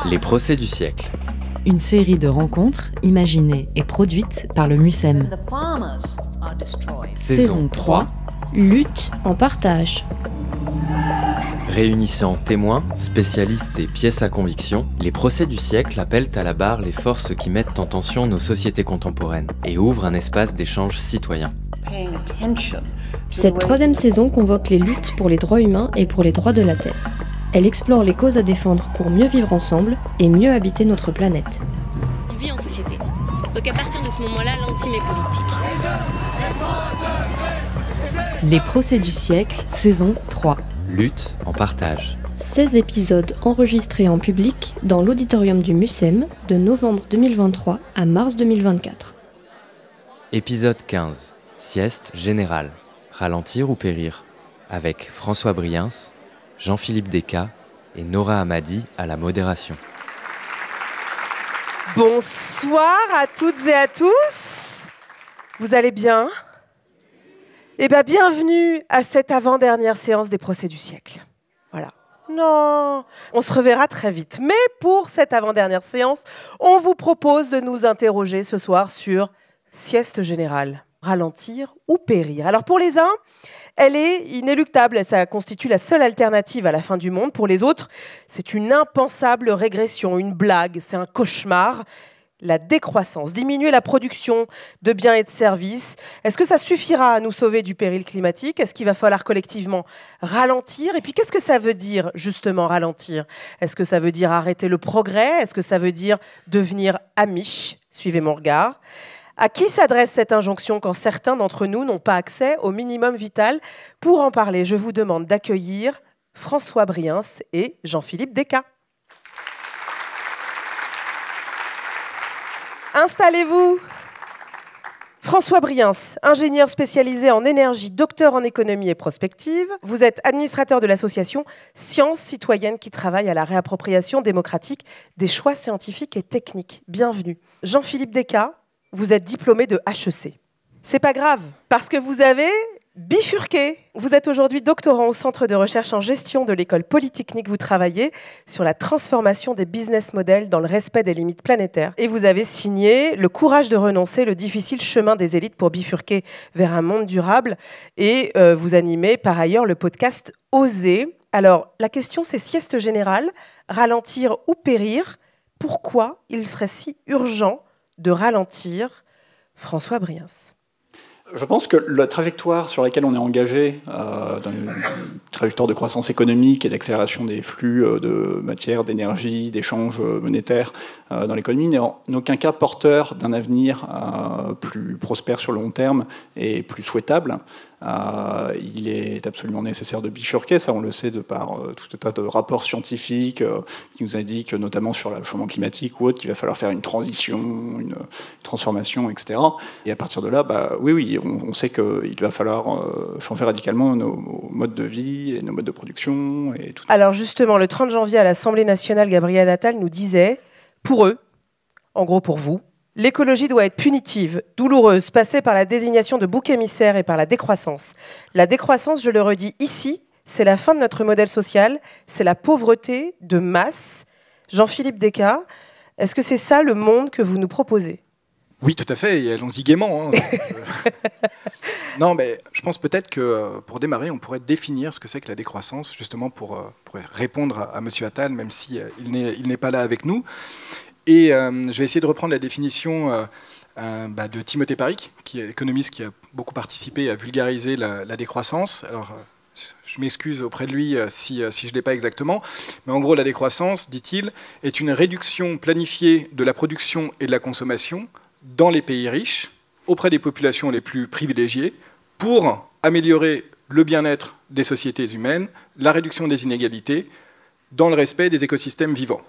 Les procès du siècle. Une série de rencontres imaginées et produites par le MUSEM. Saison 3. Lutte en partage. Réunissant témoins, spécialistes et pièces à conviction, les procès du siècle appellent à la barre les forces qui mettent en tension nos sociétés contemporaines et ouvrent un espace d'échange citoyen. Cette troisième saison convoque les luttes pour les droits humains et pour les droits de la Terre. Elle explore les causes à défendre pour mieux vivre ensemble et mieux habiter notre planète. On vit en société. Donc à partir de ce moment-là, l'intime est politique. Les procès du siècle, saison 3. Lutte en partage. 16 épisodes enregistrés en public dans l'auditorium du MUSEM de novembre 2023 à mars 2024. Épisode 15. Sieste générale. Ralentir ou périr. Avec François Briens, Jean-Philippe Descas et Nora Hamadi à la modération. Bonsoir à toutes et à tous. Vous allez bien ? Eh bien, bienvenue à cette avant-dernière séance des procès du siècle. Voilà. Non, on se reverra très vite. Mais pour cette avant-dernière séance, on vous propose de nous interroger ce soir sur sieste générale, ralentir ou périr. Alors pour les uns, elle est inéluctable, ça constitue la seule alternative à la fin du monde. Pour les autres, c'est une impensable régression, une blague, c'est un cauchemar. La décroissance, diminuer la production de biens et de services. Est-ce que ça suffira à nous sauver du péril climatique ? Est-ce qu'il va falloir collectivement ralentir ? Et puis qu'est-ce que ça veut dire justement ralentir ? Est-ce que ça veut dire arrêter le progrès ? Est-ce que ça veut dire devenir amiche ? Suivez mon regard. À qui s'adresse cette injonction quand certains d'entre nous n'ont pas accès au minimum vital ? Pour en parler, je vous demande d'accueillir François Briens et Jean-Philippe Descas. Installez-vous. François Briens, ingénieur spécialisé en énergie, docteur en économie et prospective. Vous êtes administrateur de l'association Sciences Citoyennes qui travaille à la réappropriation démocratique des choix scientifiques et techniques. Bienvenue. Jean-Philippe Descas, vous êtes diplômé de HEC. C'est pas grave, parce que vous avez bifurqué. Vous êtes aujourd'hui doctorant au Centre de recherche en gestion de l'École Polytechnique. Vous travaillez sur la transformation des business models dans le respect des limites planétaires. Et vous avez signé Le courage de renoncer, le difficile chemin des élites pour bifurquer vers un monde durable. Et vous animez par ailleurs le podcast Oser. Alors, la question c'est sieste générale, ralentir ou périr. Pourquoi il serait si urgent de ralentir ? François Briens. Je pense que la trajectoire sur laquelle on est engagé, dans une trajectoire de croissance économique et d'accélération des flux de matière, d'énergie, d'échanges monétaires dans l'économie, n'est en aucun cas porteur d'un avenir plus prospère sur le long terme et plus souhaitable. Il est absolument nécessaire de bifurquer, ça on le sait de par tout un tas de rapports scientifiques qui nous indiquent, notamment sur le changement climatique ou autre, qu'il va falloir faire une transition, une transformation, etc. Et à partir de là, oui, on sait qu'il va falloir changer radicalement nos modes de vie et nos modes de production. Et tout. Alors justement, le 30 janvier à l'Assemblée nationale, Gabriel Attal nous disait, pour eux, en gros pour vous, l'écologie doit être punitive, douloureuse, passer par la désignation de boucs émissaires et par la décroissance. La décroissance, je le redis ici, c'est la fin de notre modèle social, c'est la pauvreté de masse. Jean-Philippe Descas, est-ce que c'est ça le monde que vous nous proposez ? Oui, tout à fait, et allons-y gaiement. Non, mais je pense peut-être que pour démarrer, on pourrait définir ce que c'est que la décroissance, justement pour répondre à M. Attal, même s'il n'est pas là avec nous. Et je vais essayer de reprendre la définition de Timothée Parikh, qui est économiste qui a beaucoup participé à vulgariser la décroissance. Alors, je m'excuse auprès de lui si je ne l'ai pas exactement, mais en gros, la décroissance, dit-il, est une réduction planifiée de la production et de la consommation dans les pays riches, auprès des populations les plus privilégiées, pour améliorer le bien-être des sociétés humaines, la réduction des inégalités, dans le respect des écosystèmes vivants.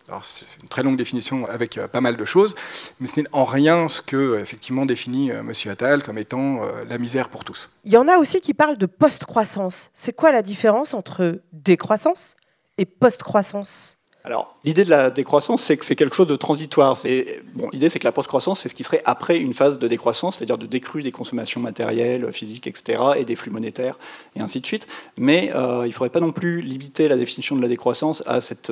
Alors, c'est une très longue définition avec pas mal de choses, mais ce n'est en rien ce que effectivement définit M. Attal comme étant la misère pour tous. Il y en a aussi qui parlent de post-croissance. C'est quoi la différence entre décroissance et post-croissance ? Alors, l'idée de la décroissance, c'est que c'est quelque chose de transitoire. L'idée, c'est que la post-croissance, c'est ce qui serait après une phase de décroissance, c'est-à-dire de décrue des consommations matérielles, physiques, etc., et des flux monétaires, et ainsi de suite. Mais il ne faudrait pas non plus limiter la définition de la décroissance à cette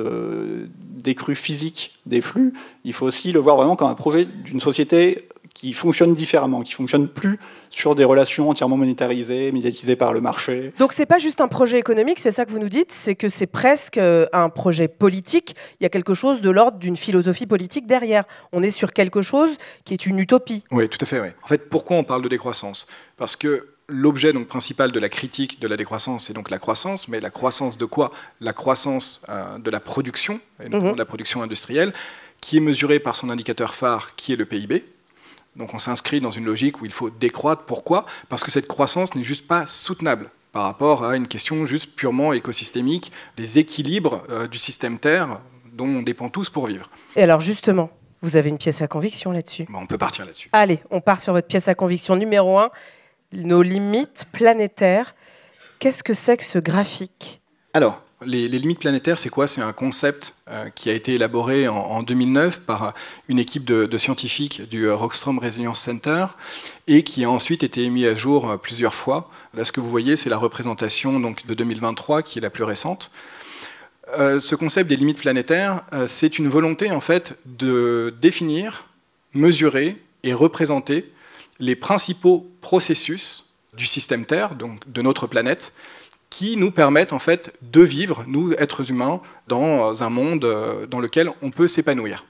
décrue physique des flux. Il faut aussi le voir vraiment comme un projet d'une société qui fonctionne différemment, qui fonctionne plus sur des relations entièrement monétarisées, médiatisées par le marché. Donc c'est pas juste un projet économique, c'est ça que vous nous dites, c'est que c'est presque un projet politique. Il y a quelque chose de l'ordre d'une philosophie politique derrière. On est sur quelque chose qui est une utopie. Oui, tout à fait. Oui. En fait, pourquoi on parle de décroissance ? Parce que l'objet donc principal de la critique de la décroissance, c'est donc la croissance, mais la croissance de quoi ? La croissance de la production, et notamment de la production industrielle, qui est mesurée par son indicateur phare, qui est le PIB. Donc on s'inscrit dans une logique où il faut décroître. Pourquoi ? Parce que cette croissance n'est juste pas soutenable par rapport à une question juste purement écosystémique, des équilibres du système Terre dont on dépend tous pour vivre. Et alors justement, vous avez une pièce à conviction là-dessus ? Bon, on peut partir là-dessus. Allez, on part sur votre pièce à conviction numéro 1, nos limites planétaires. Qu'est-ce que c'est que ce graphique ? Alors, les limites planétaires, c'est quoi ? C'est un concept qui a été élaboré en 2009 par une équipe de scientifiques du Rockstrom Resilience Center et qui a ensuite été mis à jour plusieurs fois. Là, ce que vous voyez, c'est la représentation donc, de 2023, qui est la plus récente. Ce concept des limites planétaires, c'est une volonté en fait, de définir, mesurer et représenter les principaux processus du système Terre, donc de notre planète, qui nous permettent en fait de vivre, nous, êtres humains, dans un monde dans lequel on peut s'épanouir.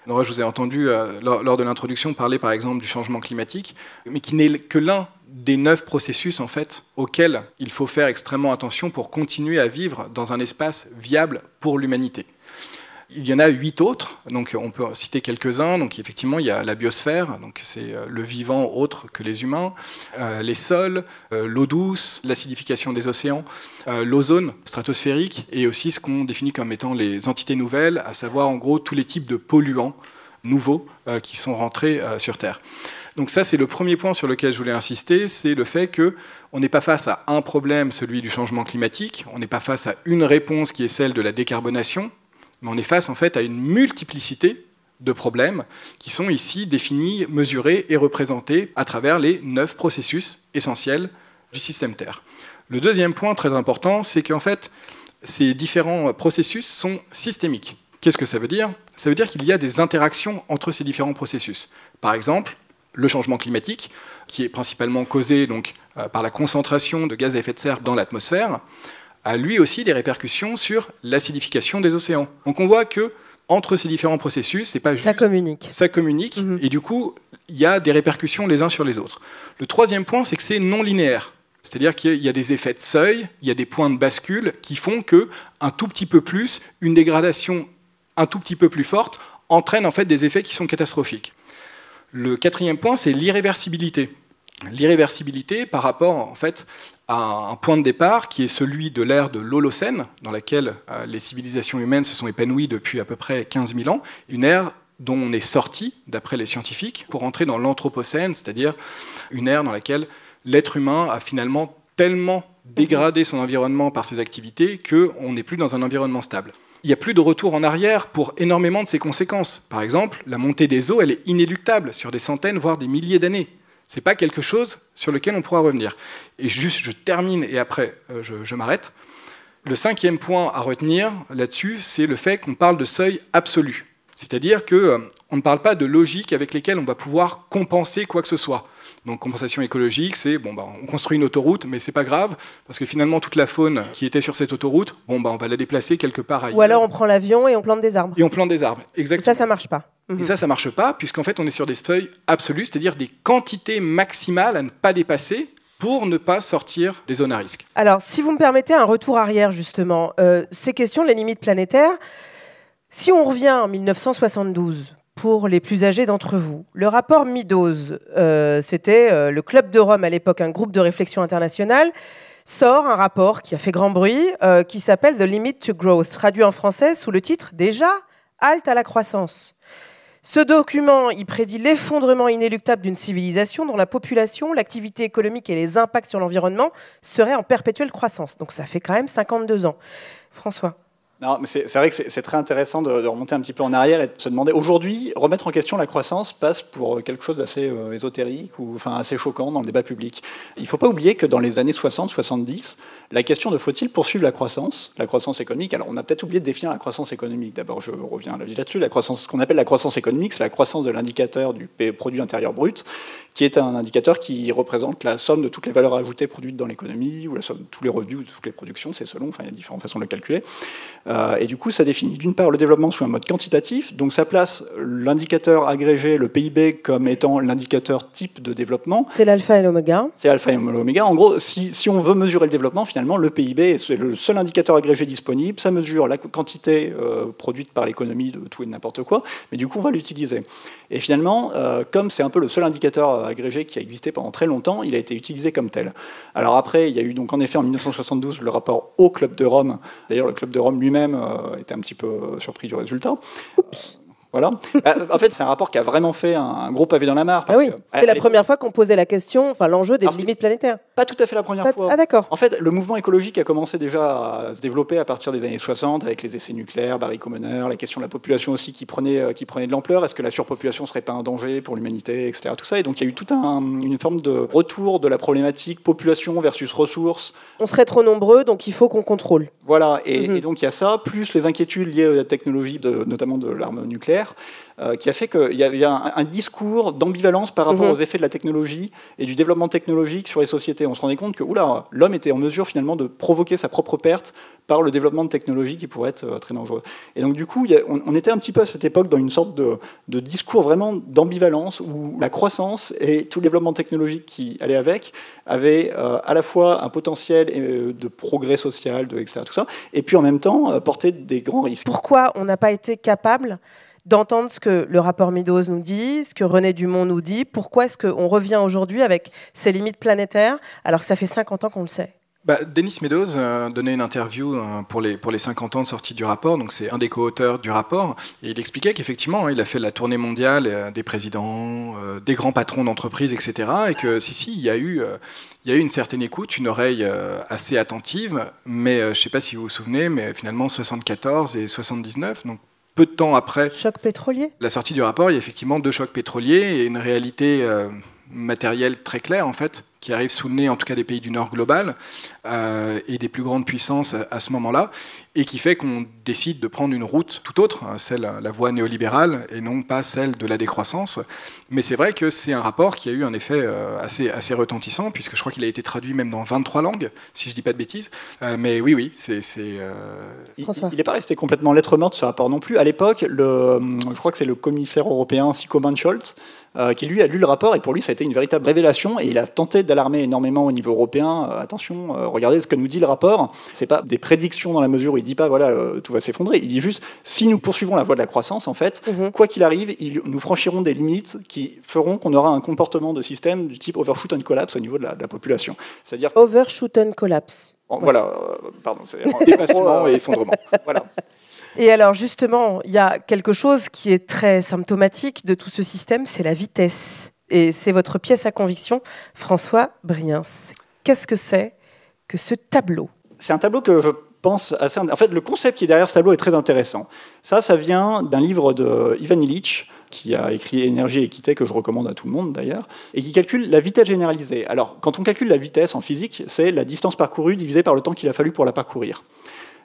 Nora, je vous ai entendu lors de l'introduction parler par exemple du changement climatique, mais qui n'est que l'un des 9 processus en fait, auxquels il faut faire extrêmement attention pour continuer à vivre dans un espace viable pour l'humanité. Il y en a 8 autres, donc on peut citer quelques-uns. Donc effectivement, il y a la biosphère, donc c'est le vivant autre que les humains, les sols, l'eau douce, l'acidification des océans, l'ozone stratosphérique et aussi ce qu'on définit comme étant les entités nouvelles, à savoir en gros tous les types de polluants nouveaux qui sont rentrés sur Terre. Donc ça, c'est le premier point sur lequel je voulais insister, c'est le fait qu'on n'est pas face à un problème, celui du changement climatique, on n'est pas face à une réponse qui est celle de la décarbonation, mais on est face en fait à une multiplicité de problèmes qui sont ici définis, mesurés et représentés à travers les 9 processus essentiels du système Terre. Le deuxième point très important, c'est qu'en fait, ces différents processus sont systémiques. Qu'est-ce que ça veut dire ? Ça veut dire qu'il y a des interactions entre ces différents processus. Par exemple, le changement climatique, qui est principalement causé donc, par la concentration de gaz à effet de serre dans l'atmosphère, a lui aussi des répercussions sur l'acidification des océans. Donc on voit que entre ces différents processus, c'est pas juste... Ça communique. Ça communique, et du coup, il y a des répercussions les uns sur les autres. Le troisième point, c'est que c'est non linéaire. C'est-à-dire qu'il y a des effets de seuil, il y a des points de bascule qui font qu'un tout petit peu plus, une dégradation un tout petit peu plus forte, entraîne en fait des effets qui sont catastrophiques. Le quatrième point, c'est l'irréversibilité. L'irréversibilité par rapport en fait, à un point de départ qui est celui de l'ère de l'Holocène, dans laquelle les civilisations humaines se sont épanouies depuis à peu près 15 000 ans, une ère dont on est sorti, d'après les scientifiques, pour entrer dans l'Anthropocène, c'est-à-dire une ère dans laquelle l'être humain a finalement tellement dégradé son environnement par ses activités qu'on n'est plus dans un environnement stable. Il n'y a plus de retour en arrière pour énormément de ses conséquences. Par exemple, la montée des eaux, elle est inéluctable sur des centaines, voire des milliers d'années. Ce n'est pas quelque chose sur lequel on pourra revenir. Et juste, je termine et après, je m'arrête. Le cinquième point à retenir là-dessus, c'est le fait qu'on parle de seuil absolu. C'est-à-dire qu'on ne parle pas de logique avec lesquelles on va pouvoir compenser quoi que ce soit. Donc compensation écologique, c'est on construit une autoroute, mais c'est pas grave, parce que finalement toute la faune qui était sur cette autoroute, on va la déplacer quelque part ailleurs. Ou alors on prend l'avion et on plante des arbres. Et on plante des arbres, exactement. Et ça marche pas. Et ça marche pas, puisqu'en fait on est sur des seuils absolus, c'est-à-dire des quantités maximales à ne pas dépasser pour ne pas sortir des zones à risque. Alors, si vous me permettez un retour arrière, justement, ces questions, les limites planétaires, si on revient en 1972, pour les plus âgés d'entre vous, le rapport Meadows, c'était le Club de Rome à l'époque, un groupe de réflexion internationale, sort un rapport qui a fait grand bruit, qui s'appelle The Limit to Growth, traduit en français sous le titre « Déjà, halte à la croissance ». Ce document, il prédit l'effondrement inéluctable d'une civilisation dont la population, l'activité économique et les impacts sur l'environnement seraient en perpétuelle croissance. Donc ça fait quand même 52 ans. François ? Non, mais c'est vrai que c'est très intéressant de remonter un petit peu en arrière et de se demander, aujourd'hui, remettre en question la croissance passe pour quelque chose d'assez ésotérique ou enfin, assez choquant dans le débat public. Il ne faut pas oublier que dans les années 60-70, la question de faut-il poursuivre la croissance économique, alors on a peut-être oublié de définir la croissance économique. D'abord, je reviens là-dessus, ce qu'on appelle la croissance économique, c'est la croissance de l'indicateur du produit intérieur brut, qui est un indicateur qui représente la somme de toutes les valeurs ajoutées produites dans l'économie, ou la somme de tous les revenus ou de toutes les productions, c'est selon, enfin il y a différentes façons de le calculer. Et du coup, ça définit d'une part le développement sous un mode quantitatif, donc ça place l'indicateur agrégé, le PIB, comme étant l'indicateur type de développement. C'est l'alpha et l'oméga. C'est l'alpha et l'oméga. En gros, si on veut mesurer le développement, finalement, le PIB est le seul indicateur agrégé disponible. Ça mesure la quantité produite par l'économie de tout et de n'importe quoi, mais du coup, on va l'utiliser. Et finalement, comme c'est un peu le seul indicateur agrégé qui a existé pendant très longtemps, il a été utilisé comme tel. Alors après, il y a eu donc en effet en 1972 le rapport au Club de Rome. D'ailleurs, le Club de Rome lui-même était un petit peu surpris du résultat. Oups. Voilà. En fait, c'est un rapport qui a vraiment fait un gros pavé dans la mare. Ah oui, c'est la première fois qu'on posait la question, enfin l'enjeu des limites planétaires. Pas tout à fait la première fois. Ah d'accord. En fait, le mouvement écologique a commencé déjà à se développer à partir des années 60 avec les essais nucléaires, Barry Commoner, la question de la population aussi qui prenait de l'ampleur. Est-ce que la surpopulation serait pas un danger pour l'humanité, etc. Tout ça. Et donc il y a eu toute une forme de retour de la problématique population versus ressources. On serait trop nombreux, donc il faut qu'on contrôle. Voilà. Et donc il y a ça, plus les inquiétudes liées à la technologie, notamment de l'arme nucléaire. Qui a fait qu'il y avait un discours d'ambivalence par rapport aux effets de la technologie et du développement technologique sur les sociétés. On se rendait compte que l'homme était en mesure finalement de provoquer sa propre perte par le développement de technologies qui pourraient être très dangereuses. Et donc du coup, on était un petit peu à cette époque dans une sorte de discours vraiment d'ambivalence où la croissance et tout le développement technologique qui allait avec avait à la fois un potentiel de progrès social, etc. Tout ça, et puis en même temps portait des grands risques. Pourquoi on n'a pas été capable d'entendre ce que le rapport Meadows nous dit, ce que René Dumont nous dit? Pourquoi est-ce qu'on revient aujourd'hui avec ces limites planétaires alors que ça fait 50 ans qu'on le sait? Denis Meadows donnait une interview pour les 50 ans de sortie du rapport, donc c'est un des co-auteurs du rapport, et il expliquait qu'effectivement, il a fait la tournée mondiale des présidents, des grands patrons d'entreprises, etc., et que il y a eu une certaine écoute, une oreille assez attentive, mais je ne sais pas si vous vous souvenez, mais finalement 74 et 79, donc peu de temps après choc pétrolier, la sortie du rapport, il y a effectivement 2 chocs pétroliers et une réalité matérielle très claire, en fait, qui arrive sous le nez, en tout cas des pays du Nord global, et des plus grandes puissances à ce moment-là, et qui fait qu'on décide de prendre une route tout autre, la voie néolibérale, et non pas celle de la décroissance. Mais c'est vrai que c'est un rapport qui a eu un effet assez retentissant, puisque je crois qu'il a été traduit même dans 23 langues, si je ne dis pas de bêtises. Mais oui, il n'est pas resté complètement lettre morte, ce rapport non plus. À l'époque, je crois que c'est le commissaire européen Siko Mansholt, qui lui a lu le rapport, et pour lui ça a été une véritable révélation, et il a tenté d'alarmer énormément au niveau européen. Attention, regardez ce que nous dit le rapport. C'est pas des prédictions dans la mesure où il dit pas tout va s'effondrer. Il dit juste si nous poursuivons la voie de la croissance, en fait, quoi qu'il arrive, nous franchirons des limites qui feront qu'on aura un comportement de système du type overshoot and collapse au niveau de la population. C'est-à-dire overshoot and collapse. Voilà, pardon, c'est dépassement et effondrement. Voilà. Et alors justement, il y a quelque chose qui est très symptomatique de tout ce système, c'est la vitesse. Et c'est votre pièce à conviction, François Briens. Qu'est-ce que c'est que ce tableau? C'est un tableau que je pense assez... En fait, le concept qui est derrière ce tableau est très intéressant. Ça vient d'un livre de Ivan Illich, qui a écrit Énergie et équité, que je recommande à tout le monde d'ailleurs, et qui calcule la vitesse généralisée. Alors, quand on calcule la vitesse en physique, c'est la distance parcourue divisée par le temps qu'il a fallu pour la parcourir.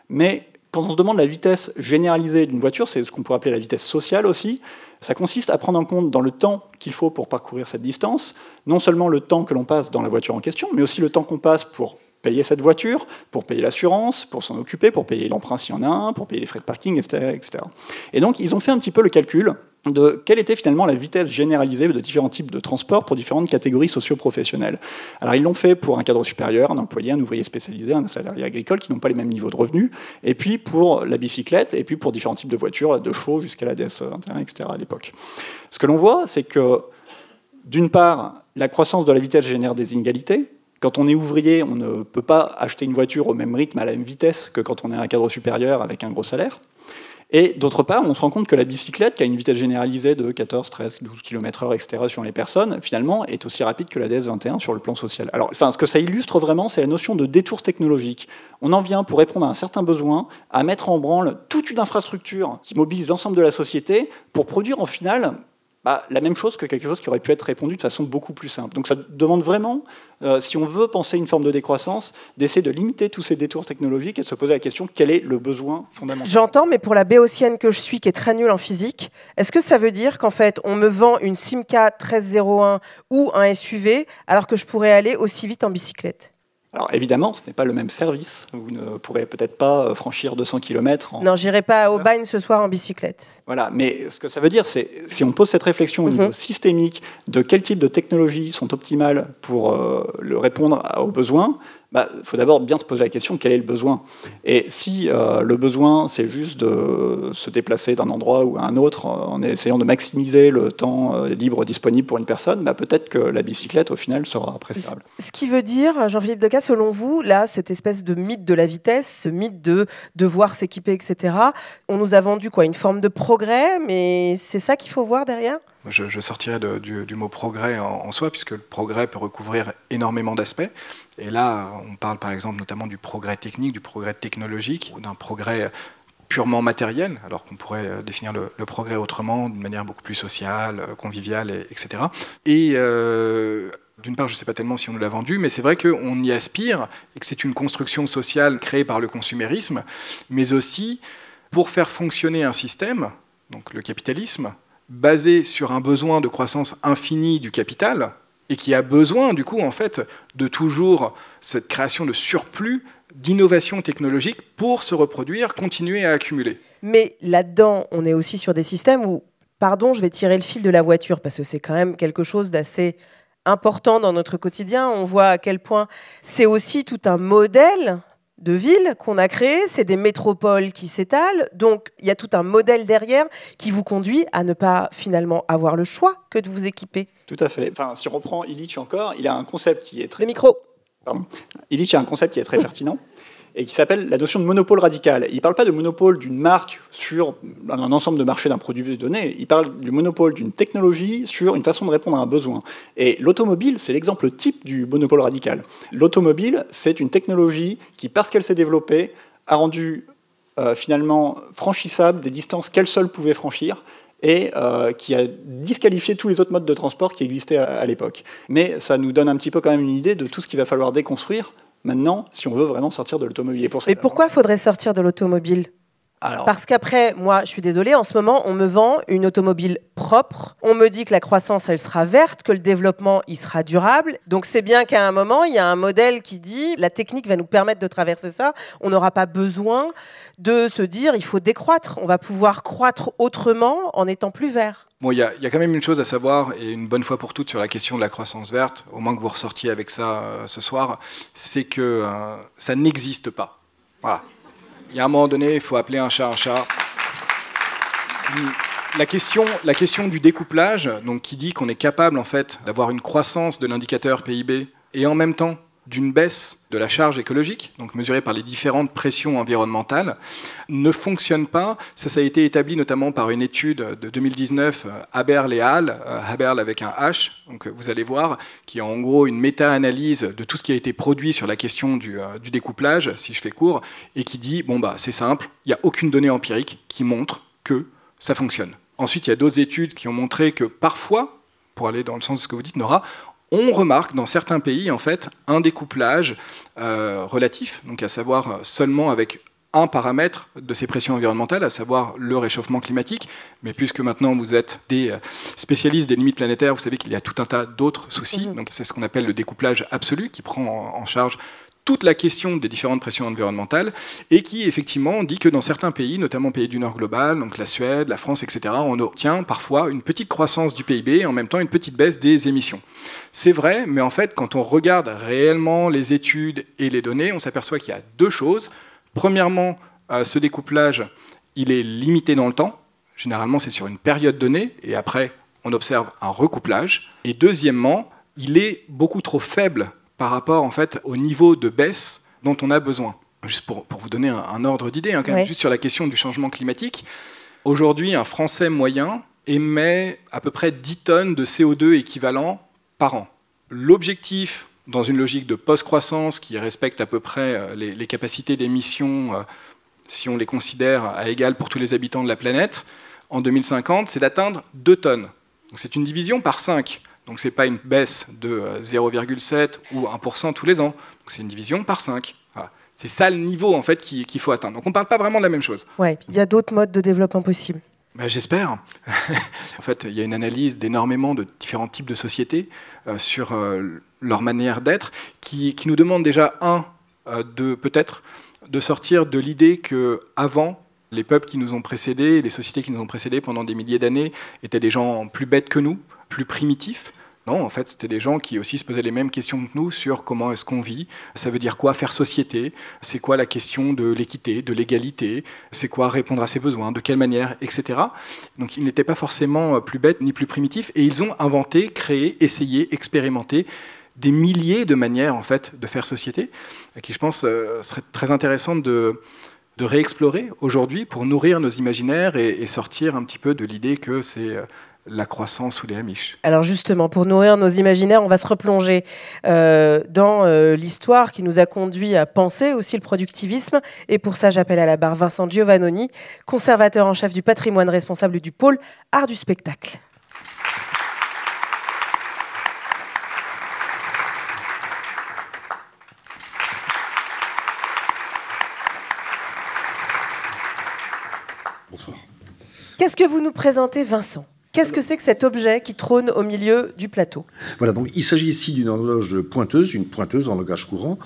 Mais quand on se demande la vitesse généralisée d'une voiture, c'est ce qu'on pourrait appeler la vitesse sociale aussi, ça consiste à prendre en compte dans le temps qu'il faut pour parcourir cette distance, non seulement le temps que l'on passe dans la voiture en question, mais aussi le temps qu'on passe pour payer cette voiture, pour payer l'assurance, pour s'en occuper, pour payer l'emprunt s'il y en a un, pour payer les frais de parking, etc., etc. Et donc, ils ont fait un petit peu le calcul de quelle était finalement la vitesse généralisée de différents types de transports pour différentes catégories socio-professionnelles. Alors, ils l'ont fait pour un cadre supérieur, un employé, un ouvrier spécialisé, un salarié agricole qui n'ont pas les mêmes niveaux de revenus, et puis pour la bicyclette, et puis pour différents types de voitures, de chevaux jusqu'à la DS21, etc. à l'époque. Ce que l'on voit, c'est que, d'une part, la croissance de la vitesse génère des inégalités. Quand on est ouvrier, on ne peut pas acheter une voiture au même rythme, à la même vitesse que quand on est à un cadre supérieur avec un gros salaire. Et d'autre part, on se rend compte que la bicyclette, qui a une vitesse généralisée de 14, 13, 12 km/h, etc., sur les personnes, finalement, est aussi rapide que la DS21 sur le plan social. Alors, ce que ça illustre vraiment, c'est la notion de détour technologique. On en vient, pour répondre à un certain besoin, à mettre en branle toute une infrastructure qui mobilise l'ensemble de la société pour produire, en final, la même chose que quelque chose qui aurait pu être répondu de façon beaucoup plus simple. Donc ça demande vraiment, si on veut penser une forme de décroissance, d'essayer de limiter tous ces détours technologiques et de se poser la question quel est le besoin fondamental. J'entends, mais pour la béotienne que je suis, qui est très nulle en physique, est-ce que ça veut dire qu'en fait, on me vend une Simca 1301 ou un SUV alors que je pourrais aller aussi vite en bicyclette ? Alors évidemment, ce n'est pas le même service. Vous ne pourrez peut-être pas franchir 200 km. Non, j'irai pas à Aubagne ce soir en bicyclette. Voilà, mais ce que ça veut dire, c'est si on pose cette réflexion au niveau systémique de quel type de technologies sont optimales pour répondre aux besoins, il faut d'abord bien se poser la question quel est le besoin. Et si le besoin, c'est juste de se déplacer d'un endroit ou à un autre en essayant de maximiser le temps libre disponible pour une personne, peut-être que la bicyclette, au final, sera préférable. Ce qui veut dire, Jean-Philippe Decazes, selon vous, là, cette espèce de mythe de la vitesse, ce mythe de devoir s'équiper, etc., on nous a vendu quoi, une forme de progrès, mais c'est ça qu'il faut voir derrière ? Je sortirais du mot progrès en soi, puisque le progrès peut recouvrir énormément d'aspects. Et là, on parle par exemple notamment du progrès technique, du progrès technologique, ou d'un progrès purement matériel, alors qu'on pourrait définir le progrès autrement, d'une manière beaucoup plus sociale, conviviale, etc. Et d'une part, je ne sais pas tellement si on nous l'a vendu, mais c'est vrai qu'on y aspire, et que c'est une construction sociale créée par le consumérisme, mais aussi pour faire fonctionner un système, donc le capitalisme, basé sur un besoin de croissance infinie du capital, et qui a besoin, du coup, en fait, de toujours cette création de surplus d'innovation technologique pour se reproduire, continuer à accumuler. Mais là-dedans, on est aussi sur des systèmes où, pardon, je vais tirer le fil de la voiture, parce que c'est quand même quelque chose d'assez important dans notre quotidien. On voit à quel point c'est aussi tout un modèle de ville qu'on a créé, c'est des métropoles qui s'étalent, donc il y a tout un modèle derrière qui vous conduit à ne pas finalement avoir le choix que de vous équiper. Tout à fait. Enfin, si on reprend Illich encore, il a un concept qui est très... Le micro. Pardon. Illich a un concept qui est très pertinent et qui s'appelle la notion de monopole radical. Il ne parle pas de monopole d'une marque sur un ensemble de marchés d'un produit donné, il parle du monopole d'une technologie sur une façon de répondre à un besoin. Et l'automobile, c'est l'exemple type du monopole radical. L'automobile, c'est une technologie qui, parce qu'elle s'est développée, a rendu finalement franchissable des distances qu'elle seule pouvait franchir, et qui a disqualifié tous les autres modes de transport qui existaient à l'époque. Mais ça nous donne un petit peu quand même une idée de tout ce qu'il va falloir déconstruire maintenant, si on veut vraiment sortir de l'automobile. Mais pourquoi faudrait sortir de l'automobile ? Parce qu'après, moi, je suis désolée, en ce moment, on me vend une automobile propre. On me dit que la croissance, elle sera verte, que le développement, il sera durable. Donc, c'est bien qu'à un moment, il y a un modèle qui dit la technique va nous permettre de traverser ça. On n'aura pas besoin de se dire il faut décroître. On va pouvoir croître autrement en étant plus vert. Bon, il y a quand même une chose à savoir, et une bonne fois pour toutes sur la question de la croissance verte, au moins que vous ressortiez avec ça ce soir, c'est que ça n'existe pas. Voilà. Il y a un moment donné, il faut appeler un chat un chat. La question du découplage, donc, qui dit qu'on est capable en fait, d'avoir une croissance de l'indicateur PIB et en même temps d'une baisse de la charge écologique, donc mesurée par les différentes pressions environnementales, ne fonctionne pas. Ça a été établi notamment par une étude de 2019, Haberl et Hall, Haberl avec un H, donc vous allez voir, qui est en gros une méta-analyse de tout ce qui a été produit sur la question du découplage, si je fais court, et qui dit, c'est simple, il n'y a aucune donnée empirique qui montre que ça fonctionne. Ensuite, il y a d'autres études qui ont montré que parfois, pour aller dans le sens de ce que vous dites, Nora, on remarque dans certains pays en fait un découplage relatif, donc à savoir seulement avec un paramètre de ces pressions environnementales, à savoir le réchauffement climatique. Mais puisque maintenant vous êtes des spécialistes des limites planétaires, vous savez qu'il y a tout un tas d'autres soucis. Donc c'est ce qu'on appelle le découplage absolu qui prend en charge toute la question des différentes pressions environnementales et qui effectivement dit que dans certains pays, notamment pays du Nord global, donc la Suède, la France, etc., on obtient parfois une petite croissance du PIB et en même temps une petite baisse des émissions. C'est vrai, mais en fait, quand on regarde réellement les études et les données, on s'aperçoit qu'il y a deux choses. Premièrement, ce découplage, il est limité dans le temps. Généralement, c'est sur une période donnée et après, on observe un recouplage. Et deuxièmement, il est beaucoup trop faible par rapport en fait, au niveau de baisse dont on a besoin. juste pour vous donner un ordre d'idée, quand même, juste sur la question du changement climatique. Aujourd'hui, un Français moyen émet à peu près 10 tonnes de CO2 équivalent par an. L'objectif, dans une logique de post-croissance qui respecte à peu près les capacités d'émission, si on les considère à égales pour tous les habitants de la planète, en 2050, c'est d'atteindre 2 tonnes. Donc c'est une division par 5. Donc ce n'est pas une baisse de 0,7 ou 1% tous les ans. C'est une division par 5. Voilà. C'est ça le niveau en fait, qu'il faut atteindre. Donc on ne parle pas vraiment de la même chose. Ouais, il y a d'autres modes de développement possibles. J'espère. En fait, il y a une analyse d'énormément de différents types de sociétés sur leur manière d'être qui nous demande déjà, peut-être, de sortir de l'idée qu'avant, les peuples qui nous ont précédés, les sociétés qui nous ont précédés pendant des milliers d'années étaient des gens plus bêtes que nous, plus primitifs. Non, en fait, c'était des gens qui aussi se posaient les mêmes questions que nous sur comment est-ce qu'on vit, ça veut dire quoi faire société, c'est quoi la question de l'équité, de l'égalité, c'est quoi répondre à ses besoins, de quelle manière, etc. Donc ils n'étaient pas forcément plus bêtes ni plus primitifs, et ils ont inventé, créé, essayé, expérimenté des milliers de manières en fait, de faire société, qui je pense serait très intéressante de réexplorer aujourd'hui pour nourrir nos imaginaires et sortir un petit peu de l'idée que c'est la croissance ou les Amish. Alors justement, pour nourrir nos imaginaires, on va se replonger dans l'histoire qui nous a conduit à penser aussi le productivisme. Et pour ça, j'appelle à la barre Vincent Giovannoni, conservateur en chef du patrimoine, responsable du pôle art du spectacle. Bonsoir. Qu'est-ce que vous nous présentez, Vincent ? Qu'est-ce que c'est que cet objet qui trône au milieu du plateau ? Voilà, donc il s'agit ici d'une horloge pointeuse, une pointeuse en langage courant,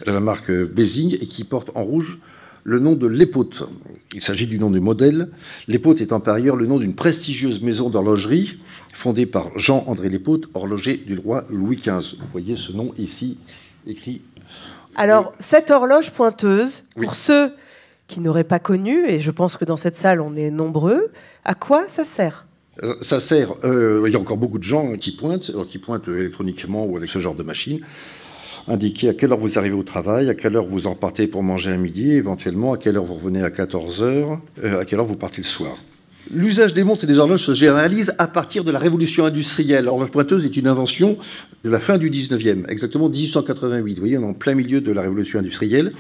de la marque Bézigne, et qui porte en rouge le nom de l'Épaute. Il s'agit du nom du modèle, l'Épaute étant par ailleurs le nom d'une prestigieuse maison d'horlogerie fondée par Jean-André L'Épaute, horloger du roi Louis XV. Vous voyez ce nom ici écrit. Alors, cette horloge pointeuse, pour ceux qui n'auraient pas connu, et je pense que dans cette salle on est nombreux, à quoi ça sert ? Ça sert, il y a encore beaucoup de gens qui pointent électroniquement ou avec ce genre de machine, indiquer à quelle heure vous arrivez au travail, à quelle heure vous en partez pour manger à midi, éventuellement à quelle heure vous revenez à 14h, à quelle heure vous partez le soir. L'usage des montres et des horloges se généralise à partir de la révolution industrielle. L'horloge pointeuse est une invention de la fin du 19e, exactement 1888. Vous voyez, on est en plein milieu de la révolution industrielle,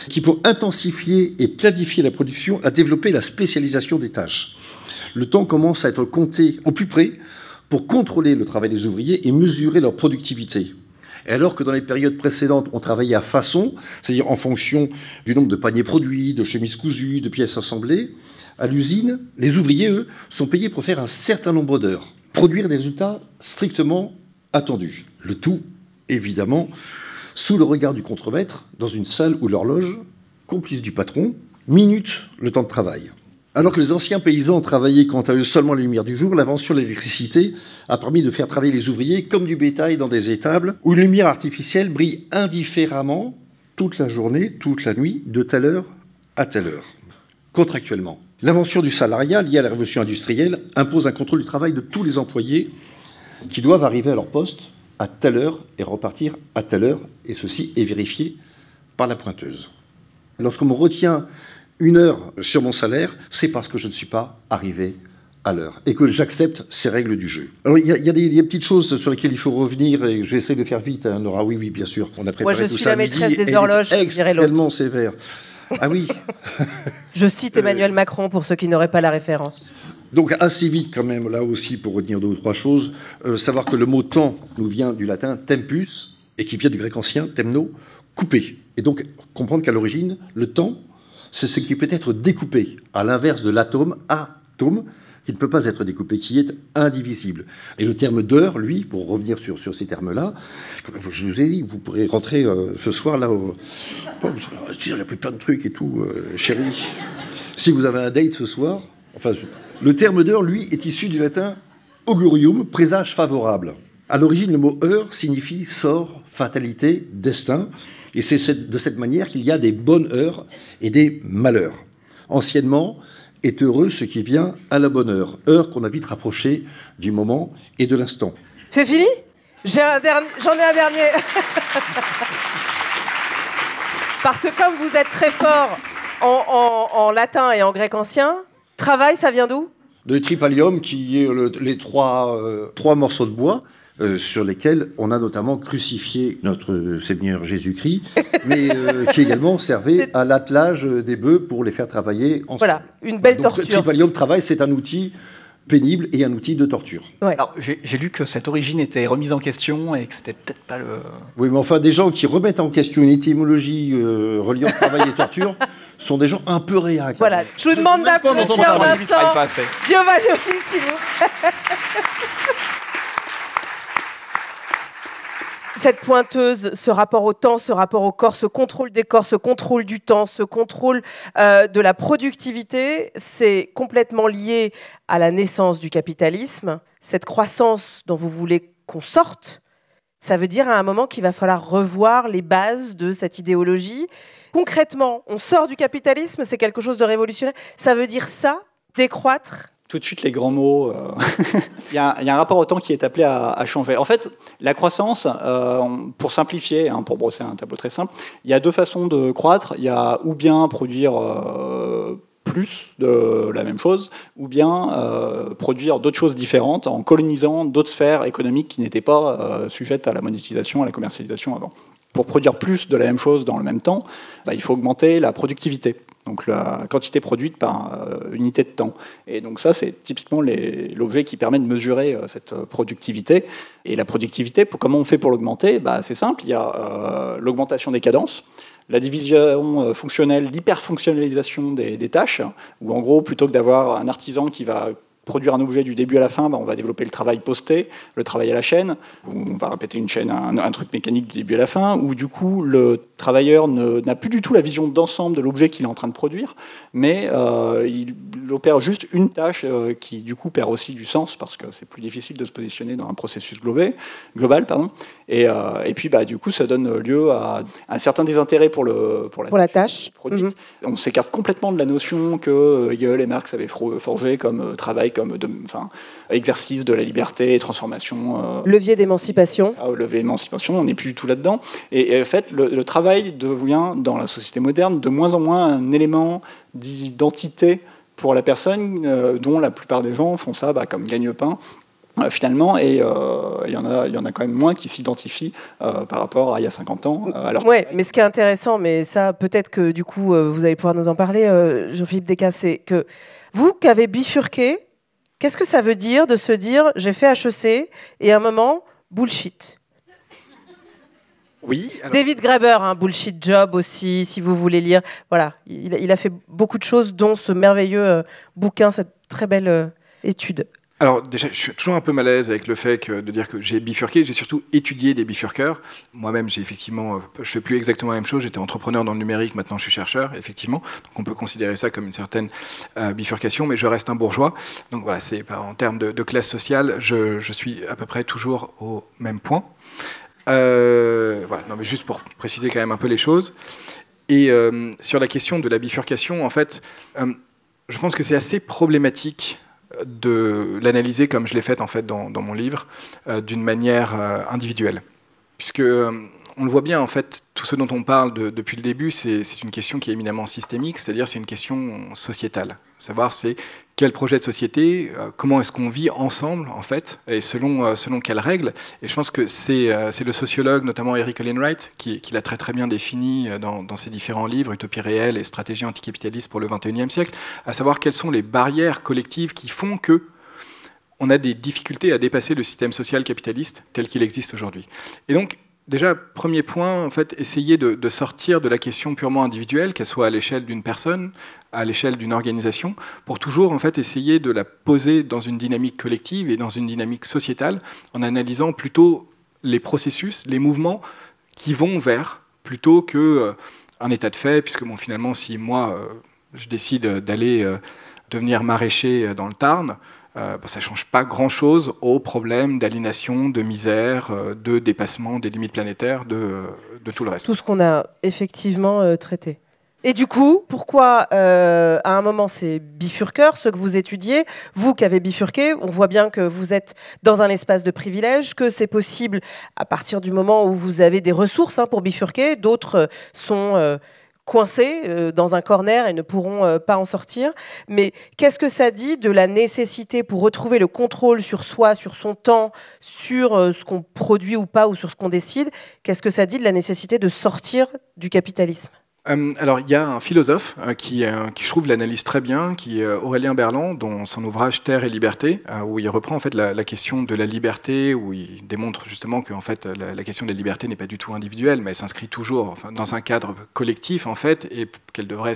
qui, pour intensifier et planifier la production, a développé la spécialisation des tâches. Le temps commence à être compté au plus près pour contrôler le travail des ouvriers et mesurer leur productivité. Et alors que dans les périodes précédentes, on travaillait à façon, c'est-à-dire en fonction du nombre de paniers produits, de chemises cousues, de pièces assemblées, à l'usine, les ouvriers, eux, sont payés pour faire un certain nombre d'heures, produire des résultats strictement attendus. Le tout, évidemment, sous le regard du contremaître, dans une salle où l'horloge, complice du patron, minute le temps de travail. Alors que les anciens paysans travaillaient quant à eux seulement la lumière du jour, l'invention de l'électricité a permis de faire travailler les ouvriers comme du bétail dans des étables où une lumière artificielle brille indifféremment toute la journée, toute la nuit, de telle heure à telle heure. Contractuellement, l'invention du salariat liée à la révolution industrielle impose un contrôle du travail de tous les employés qui doivent arriver à leur poste à telle heure et repartir à telle heure, et ceci est vérifié par la pointeuse. Lorsqu'on me retient 1 heure sur mon salaire, c'est parce que je ne suis pas arrivé à l'heure et que j'accepte ces règles du jeu. Alors, il y a des petites choses sur lesquelles il faut revenir et j'essaie de faire vite, hein, Nora. Oui, bien sûr. On a préparé Moi, je tout suis ça la maîtresse des horloges, dirait l'autre. Extrêmement sévère. Ah oui. Je cite Emmanuel Macron pour ceux qui n'auraient pas la référence. Donc assez vite quand même, là aussi, pour retenir 2 ou 3 choses. Savoir que le mot temps nous vient du latin tempus et qui vient du grec ancien temno, couper. Et donc comprendre qu'à l'origine, le temps, c'est ce qui peut être découpé, à l'inverse de l'atome, atome, qui ne peut pas être découpé, qui est indivisible. Et le terme d'heure, lui, pour revenir sur ces termes-là, je vous ai dit, vous pourrez rentrer ce soir là, il y a plein de trucs et tout, chérie. Si vous avez un date ce soir, enfin, le terme d'heure, lui, est issu du latin augurium, présage favorable. À l'origine, le mot heure signifie sort, fatalité, destin. Et c'est de cette manière qu'il y a des bonnes heures et des malheurs. Anciennement, est heureux ce qui vient à la bonne heure. Heure qu'on a vite rapprochée du moment et de l'instant. C'est fini ? J'en ai un dernier. Parce que comme vous êtes très fort en latin et en grec ancien, travail, ça vient d'où? De tripalium, qui est les trois morceaux de bois sur lesquels on a notamment crucifié notre Seigneur Jésus-Christ, mais qui également servait à l'attelage des bœufs pour les faire travailler ensemble. Voilà, une belle torture. Le tripalium de travail, c'est un outil pénible et un outil de torture. Ouais. Alors, j'ai lu que cette origine était remise en question et que c'était peut-être pas le... Oui, mais enfin, des gens qui remettent en question une étymologie reliant travail et torture sont des gens un peu réacs. Voilà, je vous demande d'applaudir Vincent Giovanni, s'il vous plaît. Cette pointeuse, ce rapport au temps, ce rapport au corps, ce contrôle des corps, ce contrôle du temps, ce contrôle de la productivité, c'est complètement lié à la naissance du capitalisme. Cette croissance dont vous voulez qu'on sorte, ça veut dire à un moment qu'il va falloir revoir les bases de cette idéologie. Concrètement, on sort du capitalisme, c'est quelque chose de révolutionnaire. Ça veut dire ça, décroître. Tout de suite, les grands mots. Il y a un rapport au temps qui est appelé à changer. En fait, la croissance, pour simplifier, pour brosser un tableau très simple, il y a deux façons de croître. Il y a ou bien produire plus de la même chose, ou bien produire d'autres choses différentes en colonisant d'autres sphères économiques qui n'étaient pas sujettes à la monétisation, à la commercialisation avant. Pour produire plus de la même chose dans le même temps, il faut augmenter la productivité. Donc la quantité produite par unité de temps. Et donc ça, c'est typiquement l'objet qui permet de mesurer cette productivité. Et la productivité, comment on fait pour l'augmenter? C'est simple, il y a l'augmentation des cadences, la division fonctionnelle, l'hyperfonctionnalisation des tâches, où en gros, plutôt que d'avoir un artisan qui va produire un objet du début à la fin, on va développer le travail posté, le travail à la chaîne, où on va répéter une chaîne, un truc mécanique du début à la fin, où du coup le travailleur n'a plus du tout la vision d'ensemble de l'objet qu'il est en train de produire, mais il opère juste une tâche qui du coup perd aussi du sens, parce que c'est plus difficile de se positionner dans un processus global. Et puis du coup ça donne lieu à un certain désintérêt pour la tâche produite. On s'écarte complètement de la notion que Hegel et Marx avaient forgé comme travail, comme exercice de la liberté, transformation. Levier d'émancipation. Levier d'émancipation, on n'est plus du tout là-dedans. Et en fait, le travail devient, dans la société moderne, de moins en moins un élément d'identité pour la personne, dont la plupart des gens font ça comme gagne-pain. Finalement, et il y en a quand même moins qui s'identifient par rapport à il y a 50 ans. Oui, mais ce qui est intéressant, mais ça, peut-être que du coup, vous allez pouvoir nous en parler, Jean-Philippe Descas, c'est que vous qui avez bifurqué, qu'est-ce que ça veut dire de se dire j'ai fait HEC et à un moment, bullshit? Oui. Alors... David Graeber, bullshit job aussi, si vous voulez lire. Voilà, il a fait beaucoup de choses, dont ce merveilleux bouquin, cette très belle étude. Alors déjà, je suis toujours un peu mal à l'aise avec le fait de dire que j'ai bifurqué. J'ai surtout étudié des bifurqueurs. Moi-même, je fais plus exactement la même chose. J'étais entrepreneur dans le numérique, maintenant je suis chercheur, effectivement. Donc on peut considérer ça comme une certaine bifurcation, mais je reste un bourgeois. Donc voilà, en termes de classe sociale, je suis à peu près toujours au même point. Voilà, non, mais juste pour préciser quand même un peu les choses. Et sur la question de la bifurcation, en fait, je pense que c'est assez problématique de l'analyser comme je l'ai fait en fait dans mon livre, d'une manière individuelle, puisque on le voit bien en fait, tout ce dont on parle depuis le début, c'est une question qui est éminemment systémique, c'est-à-dire c'est une question sociétale, savoir c'est quel projet de société, comment est-ce qu'on vit ensemble en fait, et selon quelles règles. Et je pense que c'est le sociologue, notamment Eric Olin Wright, qui l'a très bien défini dans ses différents livres, Utopie réelle et stratégie anticapitaliste pour le XXIe siècle, à savoir quelles sont les barrières collectives qui font que on a des difficultés à dépasser le système social capitaliste tel qu'il existe aujourd'hui. Et donc, déjà, premier point, en fait, essayer de sortir de la question purement individuelle, qu'elle soit à l'échelle d'une personne, à l'échelle d'une organisation, pour toujours en fait essayer de la poser dans une dynamique collective et dans une dynamique sociétale, en analysant plutôt les processus, les mouvements qui vont vers, plutôt que un état de fait, puisque bon, finalement, si moi je décide d'aller devenir maraîcher dans le Tarn, ça ne change pas grand-chose aux problèmes d'aliénation, de misère, de dépassement des limites planétaires, de tout le reste. Tout ce qu'on a effectivement traité. Et du coup, pourquoi à un moment c'est bifurqueur, ce que vous étudiez, vous qui avez bifurqué, on voit bien que vous êtes dans un espace de privilège, que c'est possible à partir du moment où vous avez des ressources pour bifurquer, d'autres sont coincés dans un corner et ne pourront pas en sortir. Mais qu'est-ce que ça dit de la nécessité pour retrouver le contrôle sur soi, sur son temps, sur ce qu'on produit ou pas, ou sur ce qu'on décide? Qu'est-ce que ça dit de la nécessité de sortir du capitalisme? Alors, il y a un philosophe qui, je trouve, l'analyse très bien, qui est Aurélien Berland, dans son ouvrage Terre et liberté, où il reprend en fait la question de la liberté, où il démontre justement que en fait, la question de la liberté n'est pas du tout individuelle, mais elle s'inscrit toujours dans un cadre collectif, en fait, et qu'elle devrait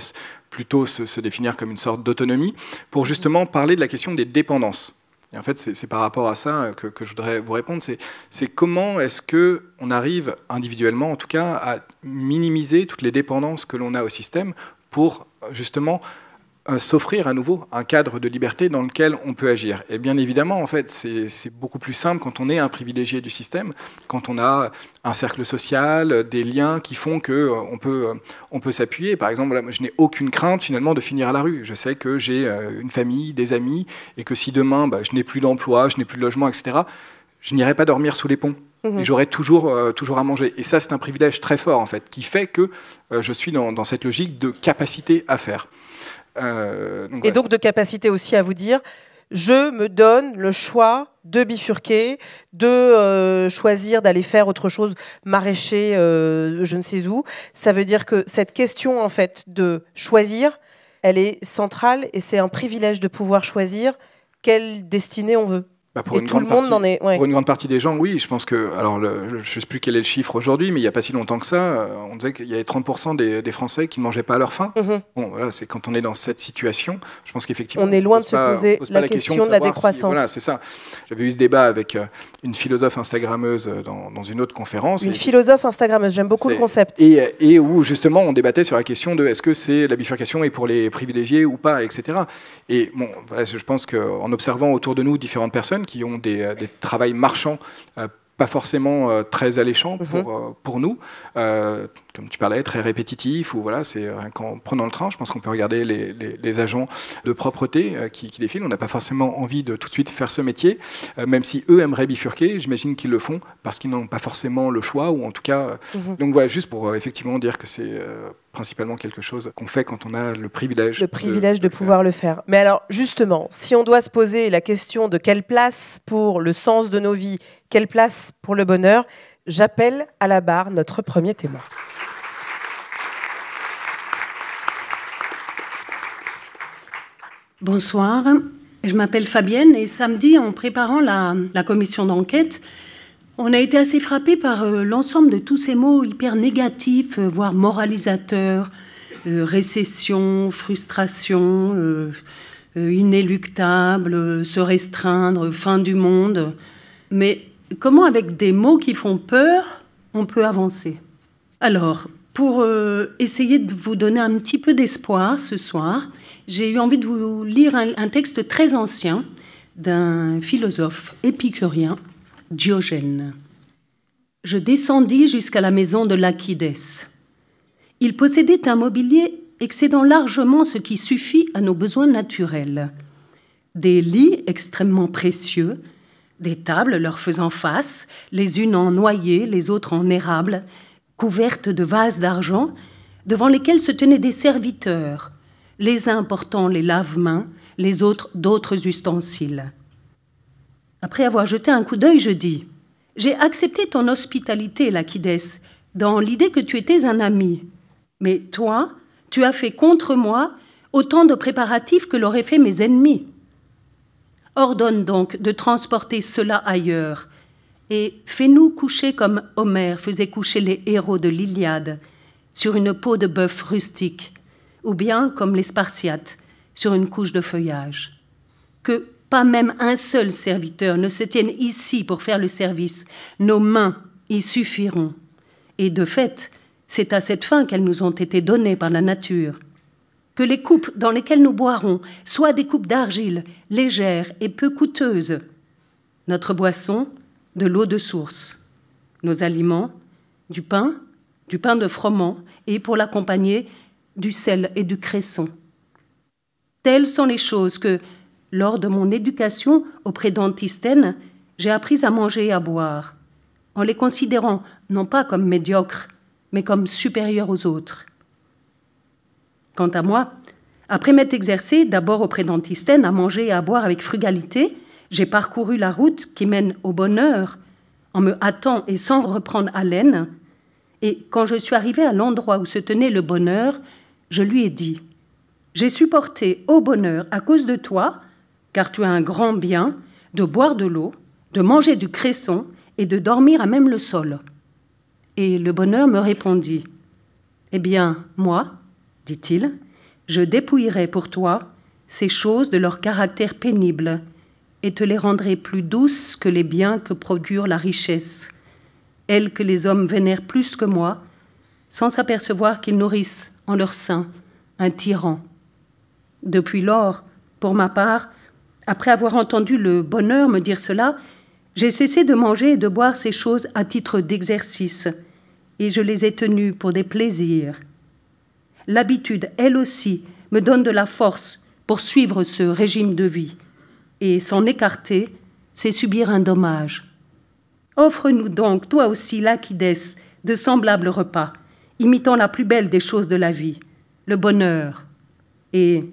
plutôt se définir comme une sorte d'autonomie, pour justement parler de la question des dépendances. Et en fait, c'est par rapport à ça que je voudrais vous répondre. C'est comment est-ce qu'on arrive individuellement, en tout cas, à minimiser toutes les dépendances que l'on a au système pour justement s'offrir à nouveau un cadre de liberté dans lequel on peut agir. Et bien évidemment, en fait, c'est beaucoup plus simple quand on est un privilégié du système, quand on a un cercle social, des liens qui font qu'on peut s'appuyer. Par exemple, je n'ai aucune crainte finalement de finir à la rue. Je sais que j'ai une famille, des amis, et que si demain je n'ai plus d'emploi, je n'ai plus de logement, etc., je n'irai pas dormir sous les ponts. Et j'aurai toujours à manger. Et ça, c'est un privilège très fort, en fait, qui fait que je suis dans cette logique de capacité à faire. Donc de capacité aussi à vous dire, je me donne le choix de bifurquer, de choisir d'aller faire autre chose, maraîcher, je ne sais où. Ça veut dire que cette question en fait de choisir, elle est centrale et c'est un privilège de pouvoir choisir quelle destinée on veut. Pour une grande partie des gens, oui. Je pense que, alors, je ne sais plus quel est le chiffre aujourd'hui, mais il n'y a pas si longtemps que ça, on disait qu'il y avait 30% des Français qui ne mangeaient pas à leur faim. Bon, voilà, c'est quand on est dans cette situation, je pense qu'effectivement, on est loin de se poser la question de la décroissance. Voilà, c'est ça. J'avais eu ce débat avec une philosophe instagrammeuse dans une autre conférence. Une philosophe instagrammeuse, j'aime beaucoup le concept. Et où justement on débattait sur la question de est-ce que c'est la bifurcation est pour les privilégiés ou pas, etc. Et bon, voilà, je pense qu'en observant autour de nous différentes personnes qui ont des travails marchands pas forcément très alléchants pour nous, comme tu parlais, très répétitifs, ou voilà, c'est qu'en prenant le train, je pense qu'on peut regarder les agents de propreté qui défilent. On n'a pas forcément envie de tout de suite faire ce métier, même si eux aimeraient bifurquer, j'imagine qu'ils le font parce qu'ils n'ont pas forcément le choix, ou en tout cas... Donc voilà, juste pour effectivement dire que c'est principalement quelque chose qu'on fait quand on a le privilège de pouvoir le faire. Mais alors, justement, si on doit se poser la question de quelle place pour le sens de nos vies, quelle place pour le bonheur, j'appelle à la barre notre premier témoin. Bonsoir, je m'appelle Fabienne et samedi, en préparant la commission d'enquête, on a été assez frappés par l'ensemble de tous ces mots hyper négatifs, voire moralisateurs, récession, frustration, inéluctable, se restreindre, fin du monde. Mais comment, avec des mots qui font peur, on peut avancer? Alors, pour essayer de vous donner un petit peu d'espoir ce soir, j'ai eu envie de vous lire un texte très ancien d'un philosophe épicurien, Diogène. Je descendis jusqu'à la maison de Lachides. Il possédait un mobilier excédant largement ce qui suffit à nos besoins naturels. Des lits extrêmement précieux, des tables leur faisant face, les unes en noyer, les autres en érable, couvertes de vases d'argent, devant lesquels se tenaient des serviteurs, les uns portant les lave-mains, les autres d'autres ustensiles. Après avoir jeté un coup d'œil, je dis « J'ai accepté ton hospitalité, Lachides, dans l'idée que tu étais un ami. Mais toi, tu as fait contre moi autant de préparatifs que l'auraient fait mes ennemis. Ordonne donc de transporter cela ailleurs, et fais-nous coucher comme Homère faisait coucher les héros de l'Iliade, sur une peau de bœuf rustique, ou bien comme les Spartiates, sur une couche de feuillage. Que pas même un seul serviteur ne se tienne ici pour faire le service. Nos mains y suffiront. Et de fait, c'est à cette fin qu'elles nous ont été données par la nature. Que les coupes dans lesquelles nous boirons soient des coupes d'argile, légères et peu coûteuses. Notre boisson, de l'eau de source. Nos aliments, du pain de froment, et pour l'accompagner, du sel et du cresson. Telles sont les choses que, lors de mon éducation auprès d'Antisthène, j'ai appris à manger et à boire, en les considérant non pas comme médiocres, mais comme supérieurs aux autres. Quant à moi, après m'être exercée d'abord auprès d'Antisthène à manger et à boire avec frugalité, j'ai parcouru la route qui mène au bonheur, en me hâtant et sans reprendre haleine, et quand je suis arrivée à l'endroit où se tenait le bonheur, je lui ai dit « J'ai supporté au bonheur à cause de toi, car tu as un grand bien, de boire de l'eau, de manger du cresson et de dormir à même le sol. » Et le bonheur me répondit « Eh bien, moi, dit-il, je dépouillerai pour toi ces choses de leur caractère pénible et te les rendrai plus douces que les biens que procure la richesse, elles que les hommes vénèrent plus que moi, sans s'apercevoir qu'ils nourrissent en leur sein un tyran. Depuis lors, pour ma part, après avoir entendu le bonheur me dire cela, j'ai cessé de manger et de boire ces choses à titre d'exercice, et je les ai tenues pour des plaisirs. L'habitude, elle aussi, me donne de la force pour suivre ce régime de vie, et s'en écarter, c'est subir un dommage. Offre-nous donc, toi aussi, Laquidès, de semblables repas, imitant la plus belle des choses de la vie, le bonheur, et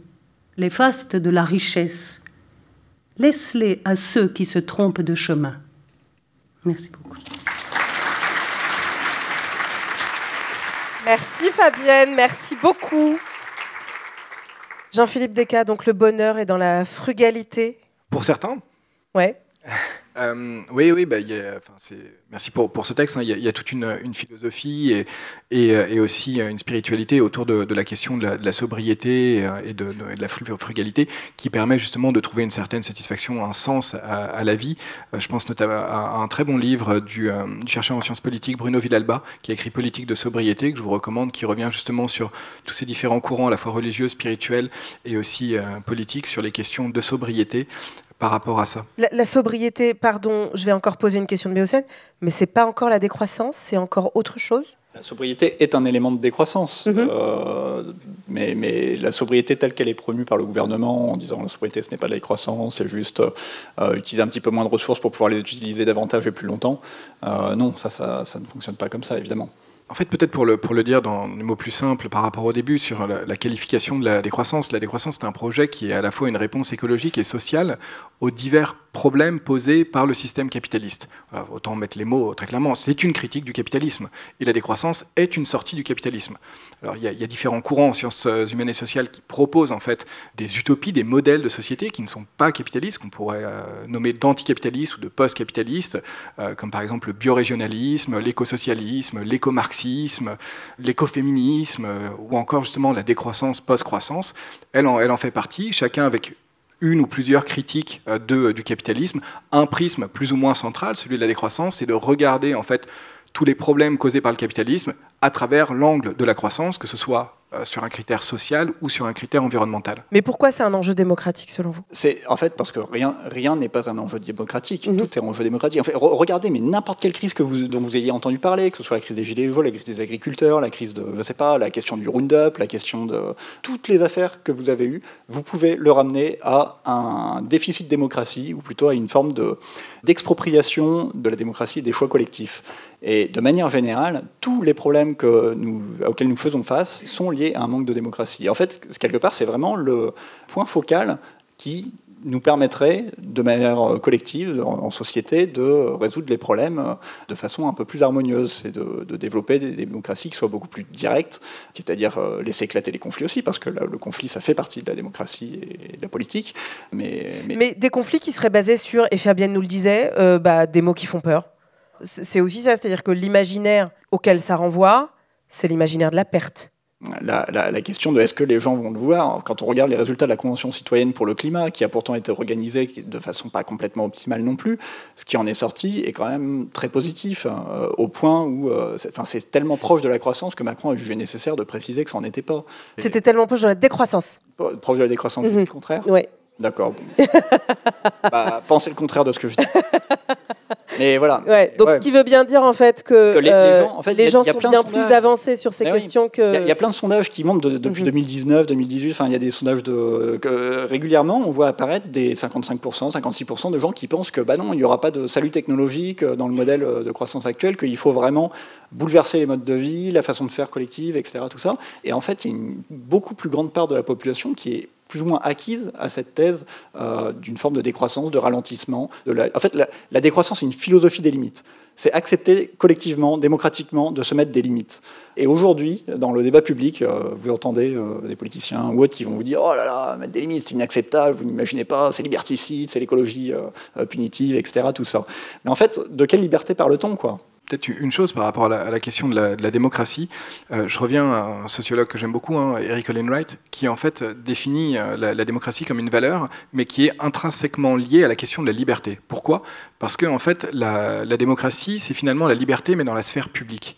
les fastes de la richesse. Laisse-les à ceux qui se trompent de chemin. Merci beaucoup. Merci Fabienne, merci beaucoup. Jean-Philippe Descas, donc le bonheur est dans la frugalité. Pour certains. Ouais. Oui, merci pour ce texte. Il y a toute une philosophie et aussi une spiritualité autour de la question de la sobriété et de la frugalité qui permet justement de trouver une certaine satisfaction, un sens à la vie. Je pense notamment à un très bon livre du chercheur en sciences politiques Bruno Villalba qui a écrit Politique de sobriété, que je vous recommande, qui revient justement sur tous ces différents courants à la fois religieux, spirituels et aussi politiques sur les questions de sobriété. Par rapport à ça. La sobriété, pardon, je vais encore poser une question de Méocène, mais c'est pas encore la décroissance, c'est encore autre chose? La sobriété est un élément de décroissance, mais la sobriété telle qu'elle est promue par le gouvernement, en disant la sobriété ce n'est pas de la décroissance, c'est juste utiliser un petit peu moins de ressources pour pouvoir les utiliser davantage et plus longtemps, non, ça ne fonctionne pas comme ça, évidemment. En fait, peut-être pour le dire dans des mots plus simples par rapport au début, sur la qualification de la décroissance. La décroissance, c'est un projet qui est à la fois une réponse écologique et sociale aux divers problèmes posés par le système capitaliste. Alors, autant mettre les mots très clairement, c'est une critique du capitalisme. Et la décroissance est une sortie du capitalisme. Alors, il y a différents courants en sciences humaines et sociales qui proposent en fait des utopies, des modèles de société qui ne sont pas capitalistes, qu'on pourrait nommer d'anticapitalistes ou de post-capitalistes, comme par exemple le biorégionalisme, l'écosocialisme, l'écomarxisme, l'écoféminisme, ou encore justement la décroissance post-croissance. Elle en fait partie, chacun avec une ou plusieurs critiques du capitalisme, un prisme plus ou moins central, celui de la décroissance, c'est de regarder en fait tous les problèmes causés par le capitalisme à travers l'angle de la croissance, que ce soit sur un critère social ou sur un critère environnemental. Mais pourquoi c'est un enjeu démocratique selon vous? C'est en fait parce que rien n'est pas un enjeu démocratique. Tout est un enjeu démocratique. En fait, regardez, mais n'importe quelle crise dont vous ayez entendu parler, que ce soit la crise des gilets jaunes, la crise des agriculteurs, la crise de, je sais pas, la question du Roundup, la question de toutes les affaires que vous avez eues, vous pouvez le ramener à un déficit de démocratie, ou plutôt à une forme d'expropriation de la démocratie et des choix collectifs. Et de manière générale, tous les problèmes auxquels nous faisons face sont liés à un manque de démocratie. Et en fait, quelque part, c'est vraiment le point focal qui nous permettrait, de manière collective, en société, de résoudre les problèmes de façon un peu plus harmonieuse. C'est de développer des démocraties qui soient beaucoup plus directes, c'est-à-dire laisser éclater les conflits aussi, parce que le conflit, ça fait partie de la démocratie et de la politique. Mais des conflits qui seraient basés sur, et Fabienne nous le disait, des mots qui font peur. C'est aussi ça, c'est-à-dire que l'imaginaire auquel ça renvoie, c'est l'imaginaire de la perte. La question de est-ce que les gens vont le vouloir, quand on regarde les résultats de la Convention citoyenne pour le climat, qui a pourtant été organisée de façon pas complètement optimale non plus, ce qui en est sorti est quand même très positif, au point où c'est tellement proche de la croissance que Macron a jugé nécessaire de préciser que ça n'en était pas. C'était tellement proche de la décroissance. Proche de la décroissance, c'est le contraire ? Oui. D'accord. Bon. Pensez le contraire de ce que je dis. Mais voilà. Ouais, donc ce qui veut bien dire en fait que les gens sont bien plus avancés sur ces questions que... Il y a plein de sondages qui montrent depuis 2019, 2018, il y a des sondages régulièrement, on voit apparaître des 55%, 56% de gens qui pensent que non, il n'y aura pas de salut technologique dans le modèle de croissance actuel, qu'il faut vraiment bouleverser les modes de vie, la façon de faire collective, etc. Tout ça. Et en fait, il y a une beaucoup plus grande part de la population qui est plus ou moins acquise à cette thèse d'une forme de décroissance, de ralentissement. En fait, la décroissance, c'est une philosophie des limites. C'est accepter collectivement, démocratiquement, de se mettre des limites. Et aujourd'hui, dans le débat public, vous entendez des politiciens ou autres qui vont vous dire « Oh là là, mettre des limites, c'est inacceptable, vous n'imaginez pas, c'est liberticide, c'est l'écologie punitive, etc. » Tout ça. Mais en fait, de quelle liberté parle-t-on, quoi ? Peut-être une chose par rapport à la question de la démocratie. Je reviens à un sociologue que j'aime beaucoup, Eric Olin Wright, qui en fait définit la démocratie comme une valeur, mais qui est intrinsèquement liée à la question de la liberté. Pourquoi ? Parce que en fait, la démocratie, c'est finalement la liberté, mais dans la sphère publique.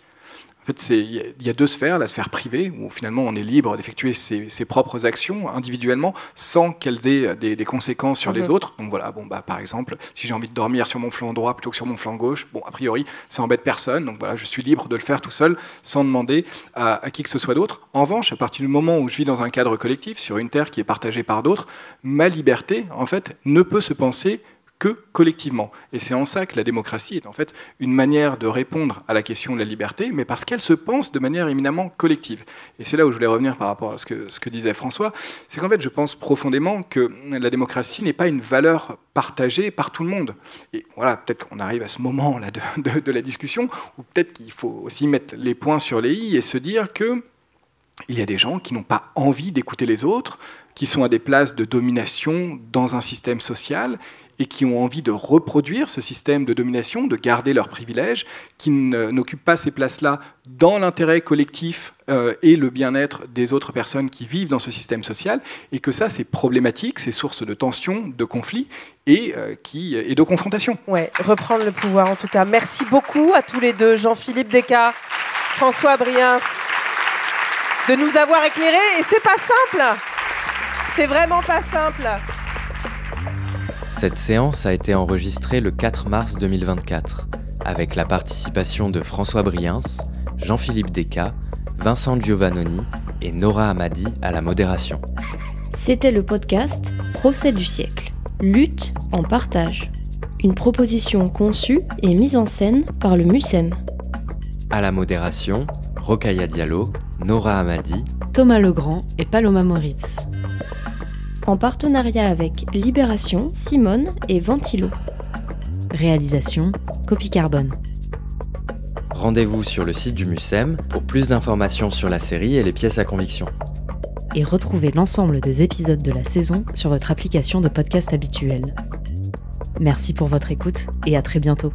En fait, il y a deux sphères, la sphère privée, où finalement on est libre d'effectuer ses propres actions individuellement, sans qu'elles aient des conséquences sur les autres. Donc voilà, par exemple, si j'ai envie de dormir sur mon flanc droit plutôt que sur mon flanc gauche, a priori, ça embête personne. Donc voilà, je suis libre de le faire tout seul, sans demander à qui que ce soit d'autre. En revanche, à partir du moment où je vis dans un cadre collectif, sur une terre qui est partagée par d'autres, ma liberté, en fait, ne peut se penser que collectivement. Et c'est en ça que la démocratie est en fait une manière de répondre à la question de la liberté, mais parce qu'elle se pense de manière éminemment collective. Et c'est là où je voulais revenir par rapport à ce que disait François, c'est qu'en fait je pense profondément que la démocratie n'est pas une valeur partagée par tout le monde. Et voilà, peut-être qu'on arrive à ce moment-là de la discussion, où peut-être qu'il faut aussi mettre les points sur les i et se dire que il y a des gens qui n'ont pas envie d'écouter les autres, qui sont à des places de domination dans un système social, et qui ont envie de reproduire ce système de domination, de garder leurs privilèges, qui n'occupent pas ces places-là dans l'intérêt collectif et le bien-être des autres personnes qui vivent dans ce système social, et que ça, c'est problématique, c'est source de tensions, de conflits et de confrontations. Ouais, reprendre le pouvoir en tout cas. Merci beaucoup à tous les deux, Jean-Philippe Descas, François Briens, de nous avoir éclairés. Et c'est pas simple, c'est vraiment pas simple. Cette séance a été enregistrée le 4 mars 2024, avec la participation de François Briens, Jean-Philippe Descas, Vincent Giovannoni et Nora Hamadi à la modération. C'était le podcast Procès du siècle, lutte en partage. Une proposition conçue et mise en scène par le MUSEM. À la modération, Rokhaya Diallo, Nora Hamadi, Thomas Legrand et Paloma Moritz. En partenariat avec Libération, Simone et Ventilo. Réalisation, Copie Carbone. Rendez-vous sur le site du MUSEM pour plus d'informations sur la série et les pièces à conviction. Et retrouvez l'ensemble des épisodes de la saison sur votre application de podcast habituelle. Merci pour votre écoute et à très bientôt.